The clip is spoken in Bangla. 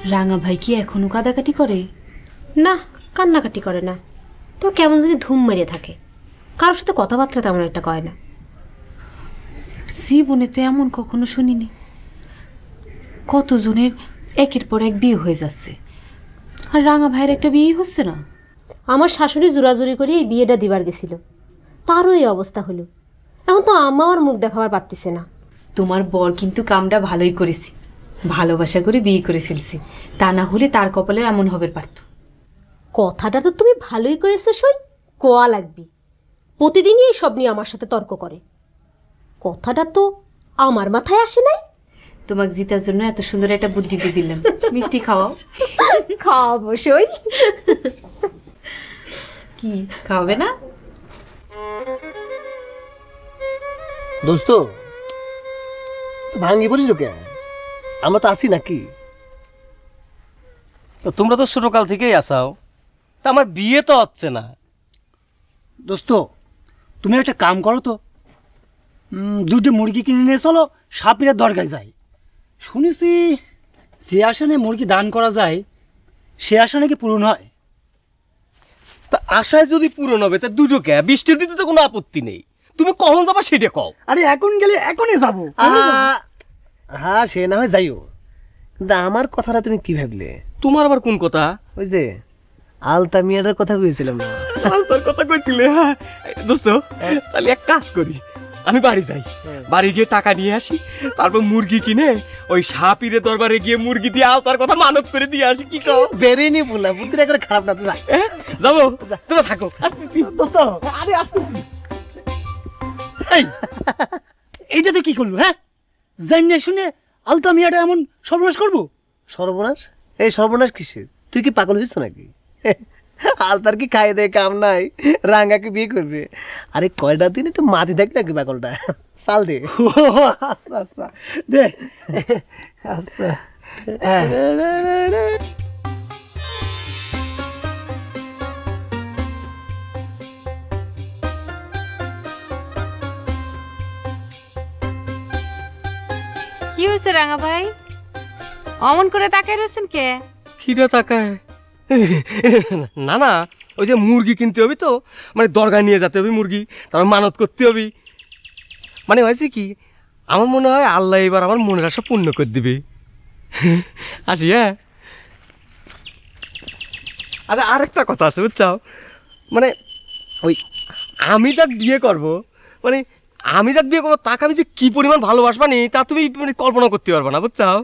রাঙা ভাই কি এখনো কাদাকাটি করে? না, কান্নাকাটি করে না, তো কেমন জানি ধুম মারিয়ে থাকে, কারোর সাথে কথাবার্তা তেমন একটা কয় না। জীবনে তো এমন কখনো শুনিনি। কতজনের একের পর এক বিয়ে হয়ে যাচ্ছে, আর রাঙা ভাইয়ের একটা বিয়ে হচ্ছে না। আমার শাশুড়ি জোরাজুরি করে এই বিয়েটা দিবার গেছিল, তারও এই অবস্থা হলো। এখন তো আমার মুখ দেখাবার পারতেছে না। তোমার বর কিন্তু কামটা ভালোই করেছি, ভালোবাসা করে বিয়ে করে ফেলছি, তা না হলে তার কপালে এমন হবে পারত। কথাটা তো তুমি ভালোই কয়েছো সই, কোয়া লাগবি। প্রতিদিনই এইসব নিয়ে আমার সাথে তর্ক করে, কথাটা তো আমার মাথায় আসে নাই। তোমাকে জিতার জন্য এত সুন্দর একটা বুদ্ধি দিয়ে দিলাম, মিষ্টি খাওয়াও। খাওয়াবো সই। কি খাওয়াবে না? দোস্ত ভাঙ্গি পড়িস কে? আমরা তো আছি নাকি? তোমরা তো ছোটকাল থেকেই আসাও, তা আমার বিয়ে তো হচ্ছে না। দোস্ত তুমি একটা কাম করো তো, দুটো মুরগি কিনে নিয়ে চলো, সাপিরের দরগায় যাই। শুনেছি যে আসনে মুরগি দান করা যায় সে আশা নাকি পূরণ হয়। তা আশায় যদি পূরণ হবে তা দুটো কে, বৃষ্টি দিতে তো কোনো আপত্তি নেই। তুমি কখন যাবা সেটা কও। আরে এখন গেলে এখনই যাবো। হ্যাঁ সে না হয় যাইও, কিন্তু আমার কথাটা তুমি কি ভাবলে? তোমার আবার কোন কথা? ওই যে আলতা মিয়াটার কথা কইছিলাম না? আলতার কথা কইছিলে? দোস্ত তাহলে এক কাজ করি, আমি বাড়ি যাই, বাড়ি গিয়ে টাকা নিয়ে আসি, তারপর মুরগি কিনে ওই সাপিরে দরবারে গিয়ে মুরগি দিয়ে আলতার কথা মানত করে দিয়ে আসি। কি কও? বেরেনি বলা বুদ্ধিটা করে খারাপ না তো, যাই যাবো, তোমরা থাকো। আসতেছি দোস্ত। আরে আসতেছি। এই এইটাতে কি করলো? হ্যাঁ জানি শুনে আলতা মিয়াটা এমন সর্বনাশ করবো? সর্বনাশ? এই সর্বনাশ কিসের? তুই কি পাগল হইছ নাকি? আলতার কি খাই দেয় কাম নাই, রাঙ্গাকে বিয়ে করবে। আরে কয়টা দিন একটু মাটি দেখ নাকি পাগলটা, চাল দে। আচ্ছা আচ্ছা দে। আচ্ছা কি হয়েছে রাঙা ভাই, অমন করে তাকাই রয়েছেন কে? কিরা তাকায়? না না, ওই যে মুরগি কিনতে হবে তো, মানে দরগা নিয়ে যেতে হবে মুরগি, তারপর মানত করতে হবে। মানে হয়েছে কি, আমার মনে হয় আল্লাহ এবার আমার মনের আশা পূর্ণ করে দিবে। আসি হ্যাঁ। আচ্ছা আরেকটা কথা আছে বুঝছাও, মানে ওই আমি যাক বিয়ে করব, মানে আমি যাক বিয়ে করবো তাকে আমি যে কি পরিমাণ ভালোবাসবানি তা তুমি মানে কল্পনা করতে পারবে না বুঝছাও।